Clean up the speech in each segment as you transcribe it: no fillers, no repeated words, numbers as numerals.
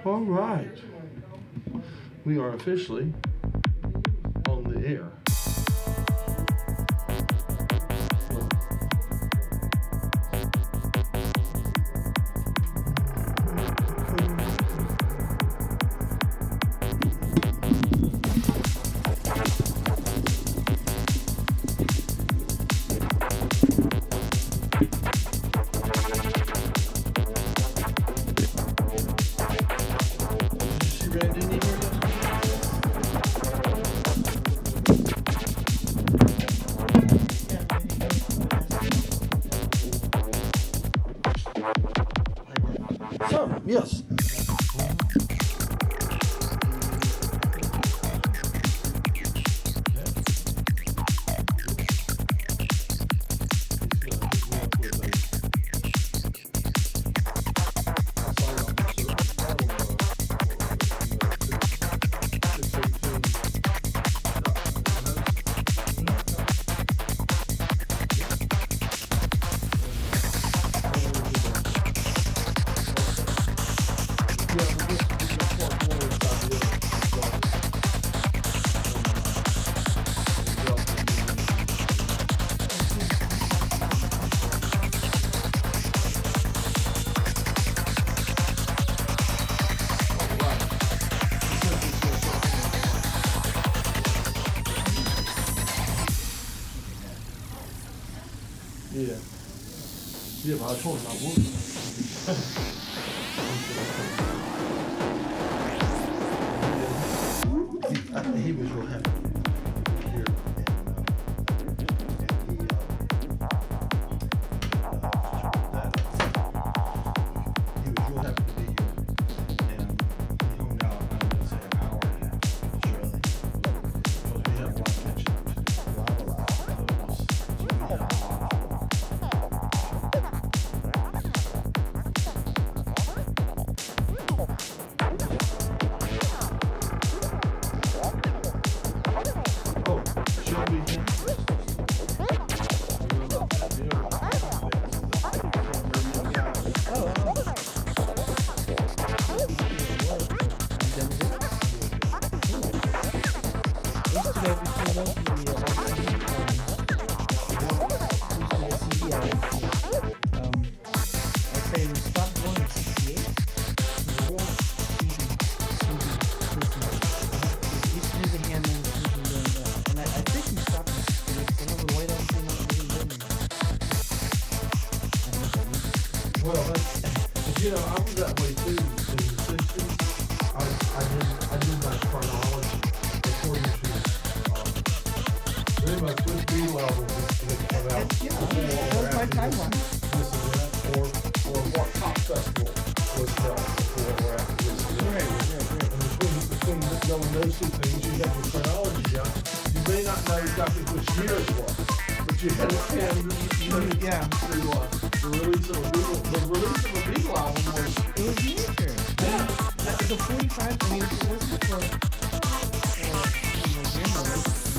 All right. We are officially on the air. Yes. Yeah, but I told him I would. He was real happy here. He was real happy to be here. And he hung out, I would say, an hour and a half. Really? Because we had a lot of catching up to do. Well, you know, I was that way too in the 60s. I did my chronology according to very much which B level would come out before or after this event, or what top festival was before or after this event. And between knowing those two things, you have your chronology down. You may not know exactly which year it was, but you had a stand to the release of a Beatle album was major. Yeah. The 45, I mean, if it wasn't for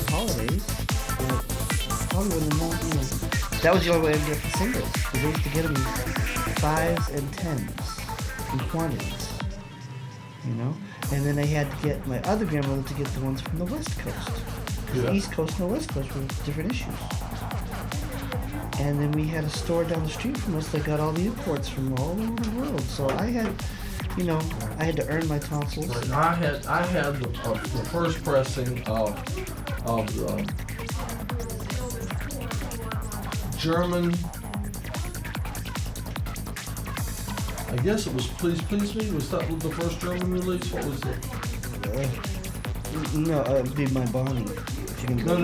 holidays, probably wouldn't have known, that was the only way to get the singles. They used to get them in 5s and 10s in quantities, And then I had to get my other grandmother to get the ones from the West Coast. The East Coast and the West Coast were different issues. And then we had a store down the street from us that got all the imports from all over the world. So I had, I had to earn my tonsils. I had the first pressing of the German. I guess it was Please Please Me. Was that the first German release? What was it? No, it'd be My Bonnie. No,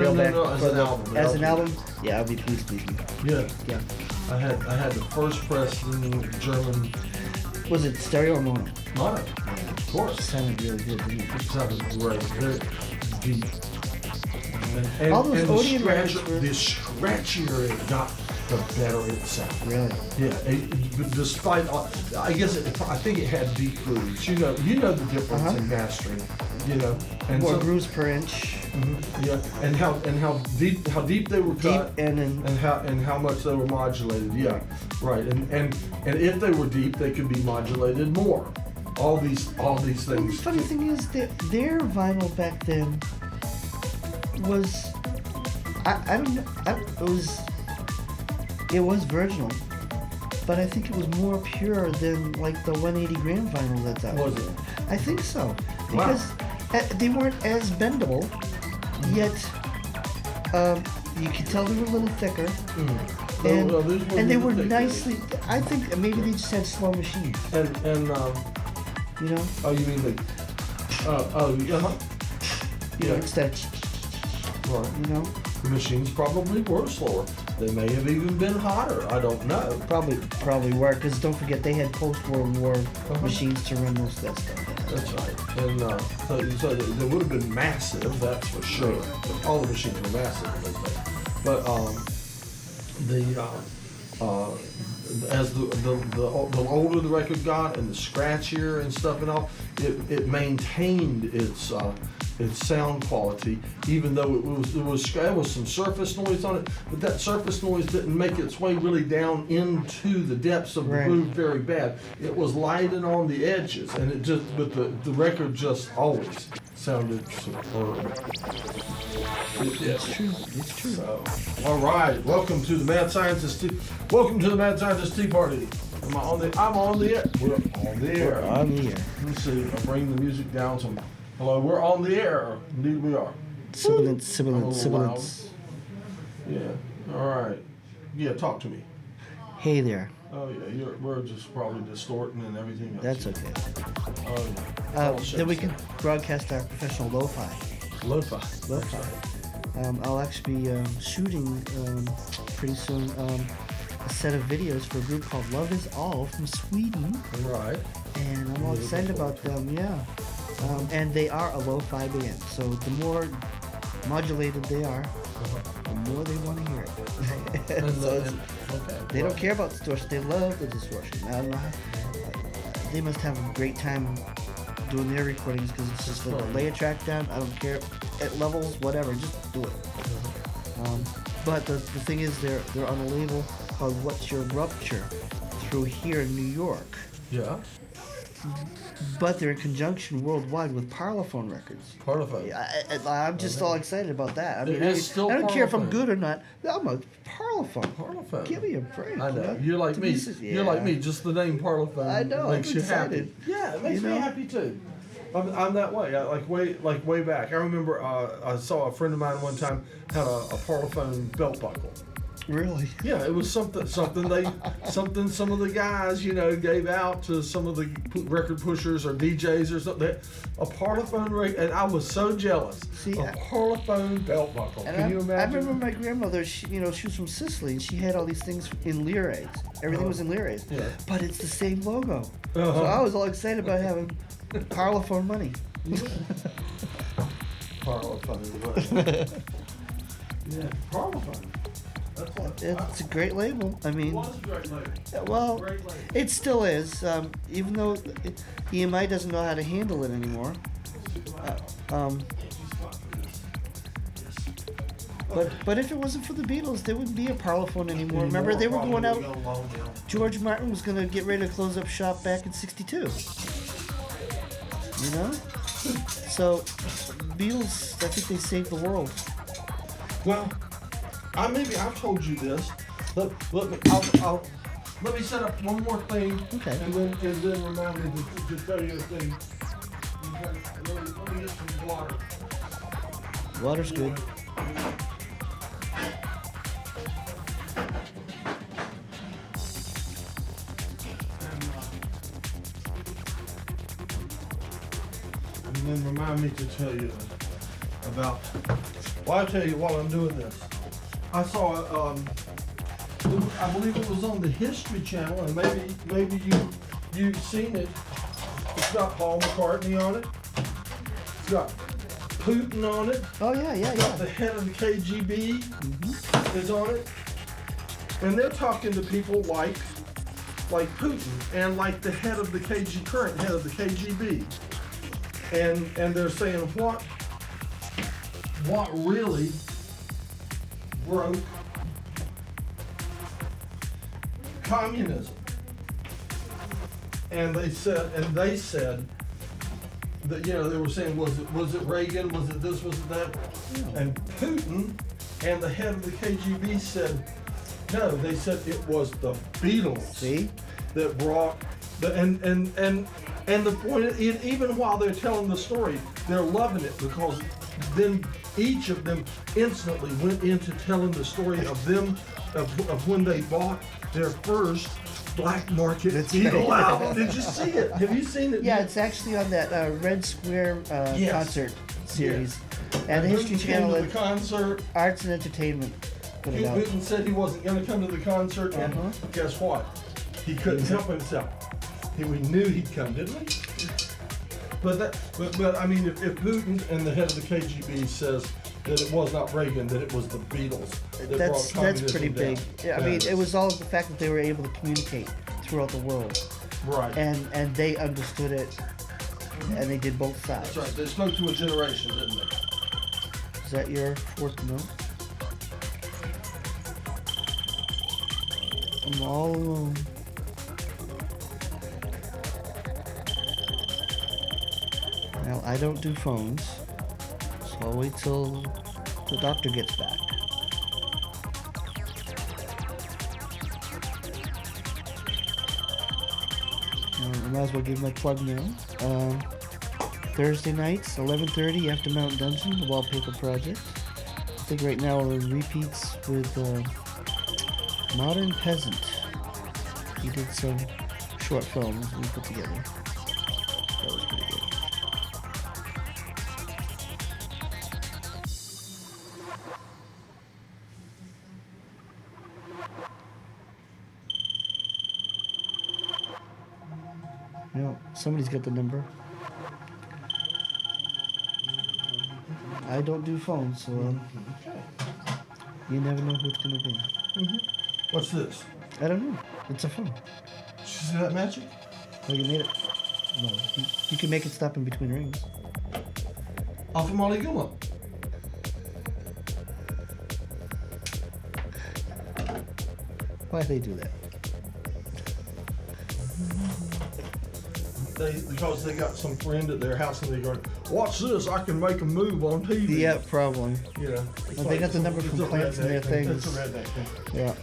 as an album. As an album? Yeah, I'll be Please Please Me. Yeah. Yeah. I had the first pressing German. Was it stereo or mono? Mono. Yeah. Of course. It sounded really good, didn't it? It sounded great. Very deep. And, all those Odeon records the scratchier it got, the better it sounded. Really? Yeah. Despite, I think it had deep grooves. You know the difference in mastering. You know, and more grooves per inch. Yeah, and how deep they were cut, and how much they were modulated. Yeah, right. And if they were deep, they could be modulated more. All these things. Well, the funny thing is that their vinyl back then was, I don't know, it was virginal, but I think it was more pure than like the 180 gram vinyl that's out. Was it? I think so, because they weren't as bendable, yet you could tell they were a little thicker, and they were nicely. I think maybe they just had slow machines. And you know. Oh, you mean the? You know, instead. Right. You know. The machines probably were slower. They may have even been hotter. I don't know. Probably were, because don't forget they had post-World War machines to run most of that stuff. That's right. And so they would have been massive, that's for sure. All the machines were massive, but as the older the record got and the scratchier and stuff and all, it maintained its sound quality, even though it was some surface noise on it, but that surface noise didn't make its way really down into the depths of the groove very bad. It was lighted on the edges, and but the record just always sounded superb. It's true. It's true. So, all right, welcome to the Mad Scientist Tea Party. I'm on the air. We're on the air. We're on the air. Let's see. I'll bring the music down some. Hello, we're on the air. Indeed, we are. Sibilance. Yeah. All right. Yeah, talk to me. Hey there. Oh yeah, we're just probably distorting and everything else. That's okay. Oh yeah. Then we can broadcast our professional lo-fi. Lo-fi. I'll actually be shooting pretty soon a set of videos for a group called Love Is All from Sweden. Right. And I'm all excited about them. Yeah. And they are a lo-fi band, so the more modulated they are, the more they want to hear it. They don't care about distortion. They love the distortion. I don't know they must have a great time doing their recordings, because it's just like lay a track down. I don't care at levels, whatever, just do it. But the thing is, they're on a label called What's Your Rupture through here in New York. Yeah. But they're in conjunction worldwide with Parlophone Records. Parlophone. I'm just all excited about that. I mean, I don't care if I'm good or not. I'm a Parlophone. Parlophone. Give me a break. I know. You're like me. You're like me. Just the name Parlophone I know. makes I'm you excited. happy. Yeah, it makes me happy too. I'm that way. Like way back. I remember I saw a friend of mine one time had a Parlophone belt buckle. Really? Yeah, it was something some of the guys, gave out to some of the record pushers or DJs or something. A Parlophone record, and I was so jealous. See, a Parlophone belt buckle. Can you imagine? I remember my grandmother. She was from Sicily, and she had all these things in lires. Everything was in lires. Yeah. But it's the same logo. So I was all excited about having Parlophone money. Parlophone. Yeah, Parlophone. It's a great label. I mean, it was a great label. Well, it still is. Even though EMI doesn't know how to handle it anymore. But if it wasn't for the Beatles, there wouldn't be a Parlophone anymore. Remember, they were going out. George Martin was going to get ready to close up shop back in '62. So Beatles, I think they saved the world. Well, maybe I've told you this. Let me set up one more thing. Okay. And then remind me to tell you a thing. Let me get some water. Water's good. And then remind me to tell you about. Well, I'll tell you while I'm doing this. I saw, I believe it was on the History Channel, and maybe you've seen it. It's got Paul McCartney on it. It's got Putin on it. Oh yeah. It's got the head of the KGB is on it, and they're talking to people like Putin and like the head of the current head of the KGB. and they're saying what really broke communism. And they said that, they were saying, was it Reagan, was it this, was it that? Yeah. And Putin and the head of the KGB said, no, they said it was the Beatles. See? That brought and the point is, even while they're telling the story, they're loving it, because then each of them instantly went into telling the story of them of when they bought their first black market Beatle album. Did you see it? Have you seen it? Yeah, it's actually on that Red Square Yes. concert series. Yes. And the History Channel, to the concert. Arts and Entertainment put it out. Putin said he wasn't going to come to the concert, and guess what? He couldn't help himself. We knew he'd come, didn't we? But I mean, if Putin and the head of the KGB says that it was not Reagan, that it was the Beatles that brought That's communism pretty big. down. Yeah, I mean, it was all the fact that they were able to communicate throughout the world, Right. and they understood it, and they did both sides. That's right. They spoke to a generation, didn't they? Is that your fourth note? I'm all alone. Well, I don't do phones, so I'll wait till the doctor gets back. I might as well give my plug now. Thursday nights, 11:30 after Mountain Dungeon, the Wallpaper Project. I think right now we're in repeats with Modern Peasant. He did some short films we put together. That was pretty good. You know, somebody's got the number. I don't do phones, so you never know who it's gonna be. What's this? I don't know. It's a phone. Did you see that magic? Oh, you made it. No, you can make it stop in between rings. Off of Molly Guma. Why'd they do that? Because they got some friend at their house and they're going, watch this, I can make a move on TV. Yeah, probably. Yeah. Well, they got the number from plants in their things. It's a redneck thing. Yeah.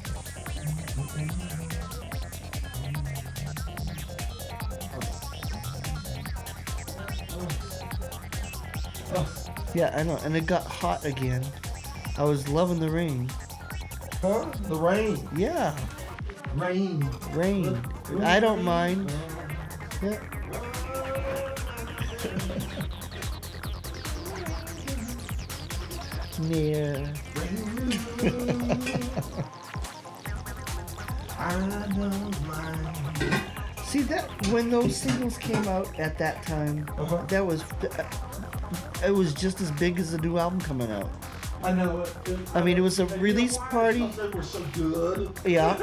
Yeah, I know. And it got hot again. I was loving the rain. Huh? The rain. Yeah. Rain. Rain. I don't mind. Yeah. Yeah. I don't mind. See that when those singles came out at that time, that was it was just as big as the new album coming out. I know. I mean, it was a release party. They were so good. Yeah.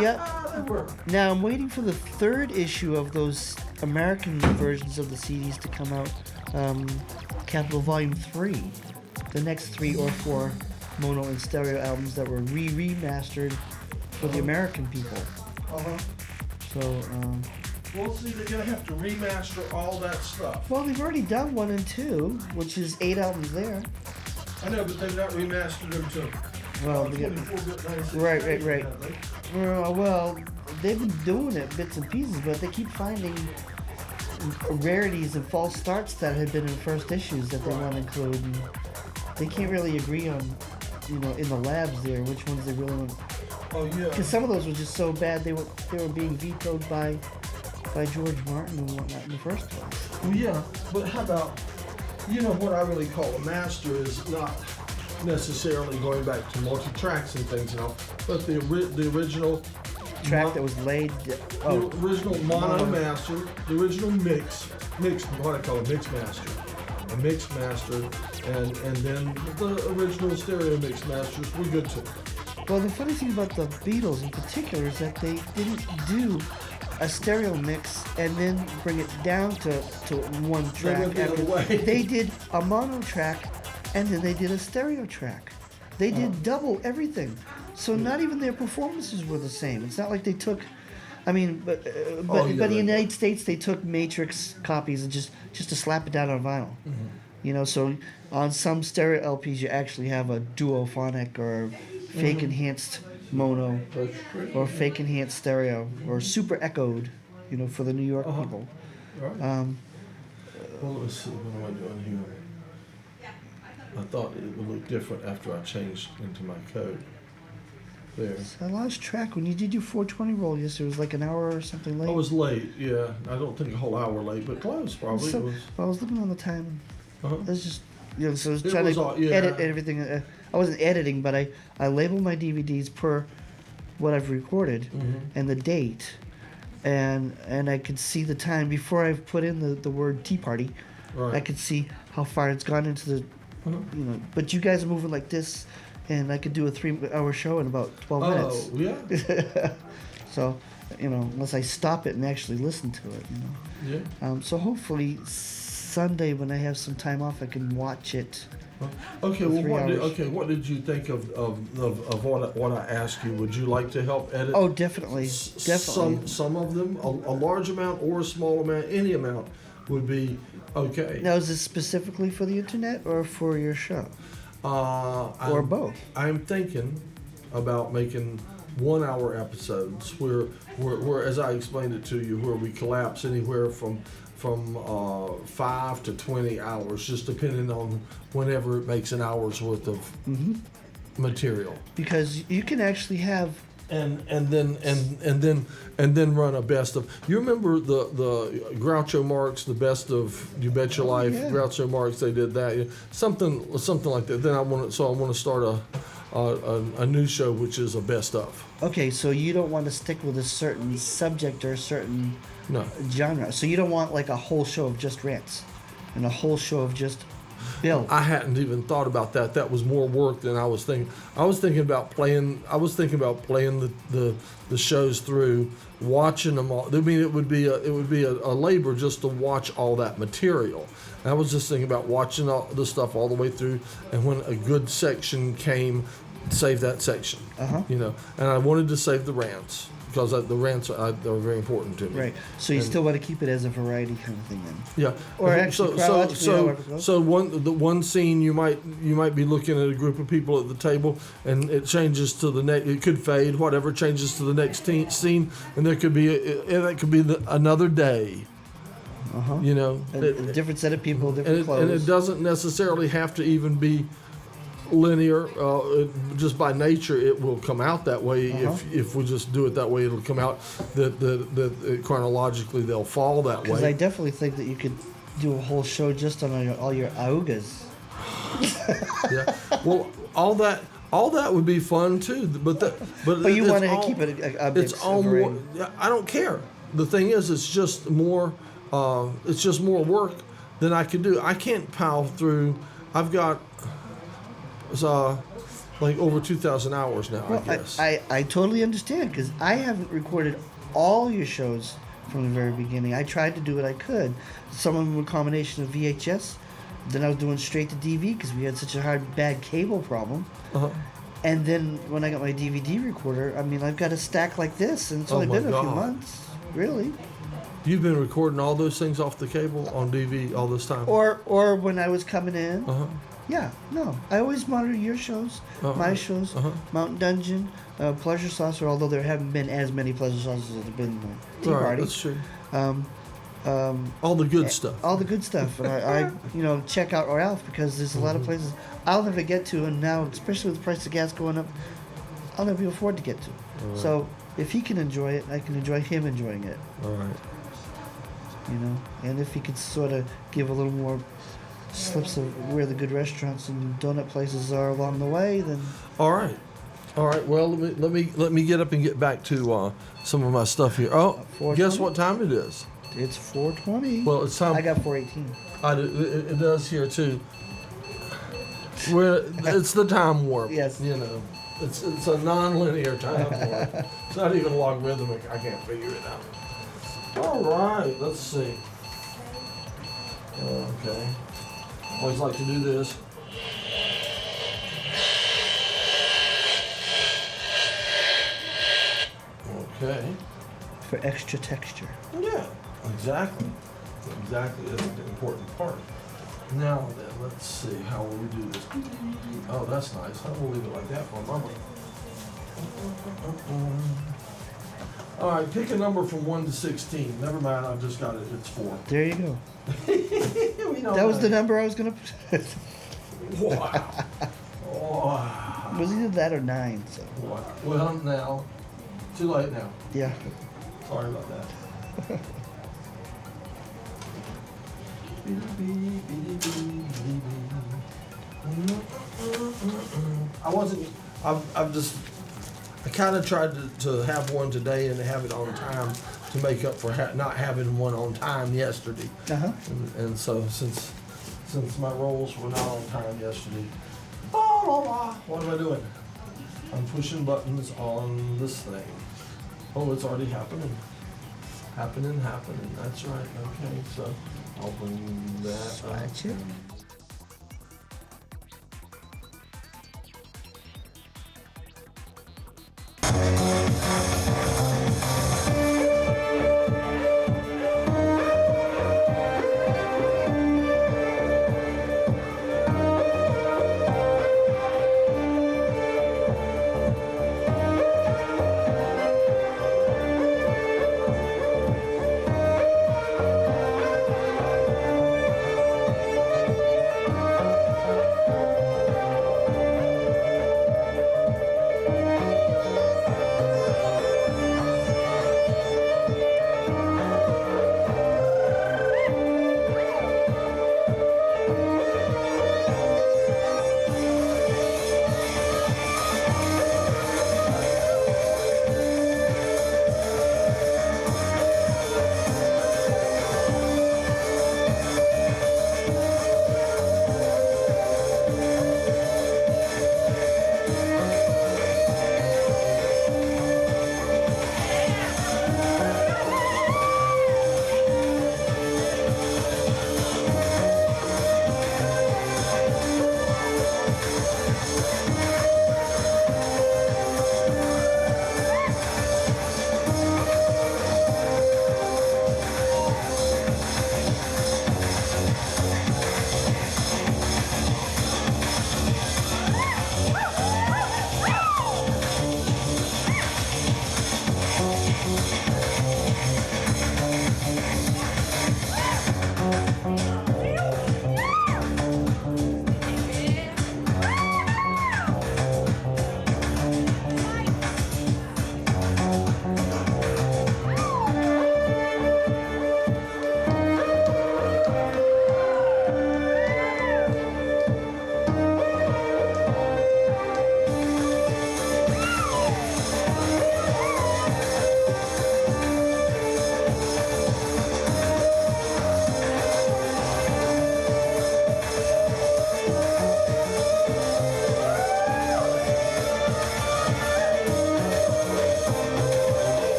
Yep. They were. Now I'm waiting for the third issue of those American versions of the CDs to come out. Capital Volume 3. The next 3 or 4 mono and stereo albums that were remastered for the American people. So, Well, see, they're gonna have to remaster all that stuff. well, they've already done 1 and 2, which is 8 albums there. I know, but they've not remastered them to Well, they get, 24-bit 96. right. Well, they've been doing it bits and pieces, but they keep finding rarities and false starts that had been in first issues that they want to include. And they can't really agree on, in the labs there, which ones they really want. Oh yeah. Because some of those were just so bad they were being vetoed by George Martin and whatnot in the first place. Well, yeah, but how about, what I really call a master is not necessarily going back to multi-tracks and things, but the original Track that was laid. the original mono master, the original what I call a mix master, and then the original stereo mix masters were good too. Well, the funny thing about the Beatles in particular is that they didn't do a stereo mix and then bring it down to one track. went the other way. They did a mono track and then they did a stereo track. They did double everything. So not even their performances were the same. It's not like they took, I mean, but in the United States they took Matrix copies and just to slap it down on vinyl. Mm-hmm. You know, so on some stereo LPs you actually have a duophonic or fake enhanced mono or fake enhanced stereo or super echoed, you know, for the New York people. Right. Well, let's see, what am I doing here? I thought it would look different after I changed into my code. There. So I lost track when you did your 420 roll yesterday. It was like an hour or something late. I was late, yeah. I don't think a whole hour late, but close probably. So, It was, I was looking on the time. uh-huh. I was just, you know, so I was It trying was to all- yeah. edit everything. I wasn't editing, but I labeled my DVDs per what I've recorded Mhm. and the date, and I could see the time before I put in the word Tea Party. Right. I could see how far it's gone into the, Uh-huh. you know. But you guys are moving like this, and I could do a 3-hour show in about 12 minutes. Oh, yeah. So, you know, unless I stop it and actually listen to it, you know. Yeah. So hopefully Sunday when I have some time off, I can watch it. Okay, For well, 3 hours. what did you think of what I asked you? Would you like to help edit? Oh, definitely, definitely. Some of them, a large amount or a small amount, any amount would be okay. Now, is this specifically for the internet or for your show? Or both? I'm thinking about making 1-hour episodes where, as I explained it to you, where we collapse anywhere from 5 to 20 hours, just depending on whenever it makes an hour's worth of material. Because you can actually have. And then run a best of. You remember the Groucho Marx, the best of You Bet Your Life, yeah. Groucho Marx. They did that, yeah. something like that. Then I want to start a new show which is a best of. Okay, so you don't want to stick with a certain subject or a certain No. genre. So you don't want like a whole show of just rants and a whole show of just Bill. I hadn't even thought about that. That was more work than I was thinking. I was thinking about playing the shows through, watching them all. I mean, it would be a labor just to watch all that material. And I was just thinking about watching all the stuff all the way through, and when a good section came, save that section. You know, and I wanted to save the rants because the rants are very important to me. Right. So you still want to keep it as a variety kind of thing then. Yeah. Or actually, chronologically, however it goes. So one scene you might be looking at a group of people at the table, and it changes to the next. It could fade, whatever changes to the next scene, and there could be another day. You know, A different set of people, different clothes. and it doesn't necessarily have to even be linear. Just by nature, it will come out that way. If we just do it that way, it'll come out that chronologically they'll fall that way. Because I definitely think that you could do a whole show just on all your augas. Yeah. Well, all that would be fun too. But you wanted to keep it a mix It's all of more. variety. I don't care. The thing is, it's just more. It's just more work than I could do. I can't pile through. I've got like over 2,000 hours now. Well, I guess. I totally understand because I haven't recorded all your shows from the very beginning. I tried to do what I could. Some of them were a combination of VHS. Then I was doing straight to DV because we had such a bad cable problem. And then when I got my DVD recorder, I mean, I've got a stack like this, and it's only my been a few God. months, really. You've been recording all those things off the cable on DV all this time. Or when I was coming in. Uh-huh. No. I always monitor your shows, my shows, Mountain Dungeon, Pleasure Saucer, although there haven't been as many Pleasure Saucers as there have been Tea Right, Party. that's true. All the good stuff. All the good stuff. And I check out Ralph because there's a lot of places I'll never get to, and now, especially with the price of gas going up, I'll never be afford to get to. Right. So if he can enjoy it, I can enjoy him enjoying it. All right. And if he could sort of give a little more slips of where the good restaurants and donut places are along the way, then. All right. Well, let me get up and get back to some of my stuff here. Oh, guess what time it is? It's 4:20. Well, it's time. I got 4:18. It does here too. It's the time warp. Yes. It's a non-linear time warp. It's not even logarithmic. I can't figure it out. All right, let's see. Okay. Always like to do this. Okay. For extra texture. Yeah, exactly. Exactly, that's the important part. Now then, let's see how will we do this. Oh, that's nice. I will leave it like that for a moment. All right, pick a number from 1 to 16. Never mind, I've just got it. It's 4. There you go. We know That was the number I was gonna put. Wow. Wow. It was either that or 9, so. Wow. Well, now, too late now. Yeah. Sorry about that. I kind of tried to have one today and have it on time to make up for not having one on time yesterday. Uh-huh. And so since my rolls were not on time yesterday, what am I doing? I'm pushing buttons on this thing. Oh, it's already happening. Happening. That's right. Okay, so I'll bring that up. Gotcha.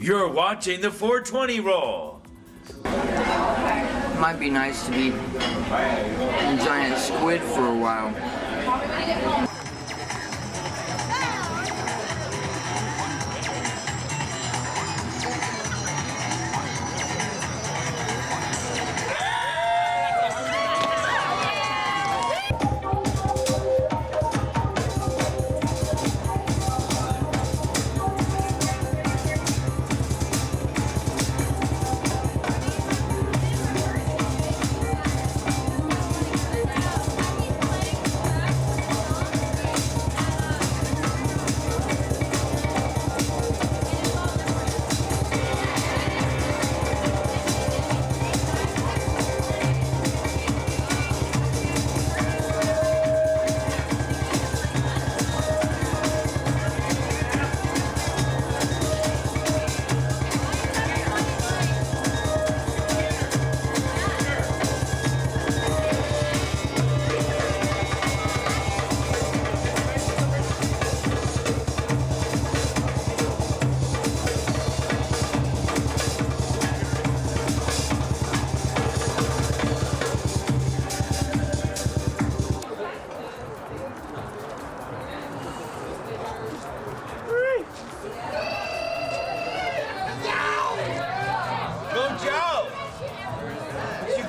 You're watching the 420 roll. Might be nice to be a giant squid for a while.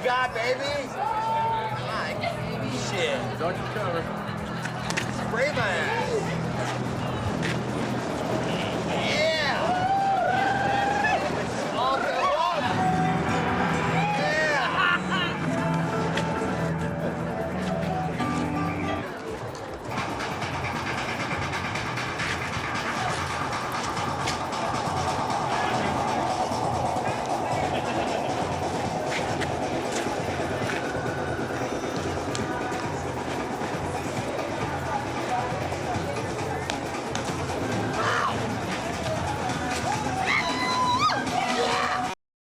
got, baby? Come on, shit. Spray my ass.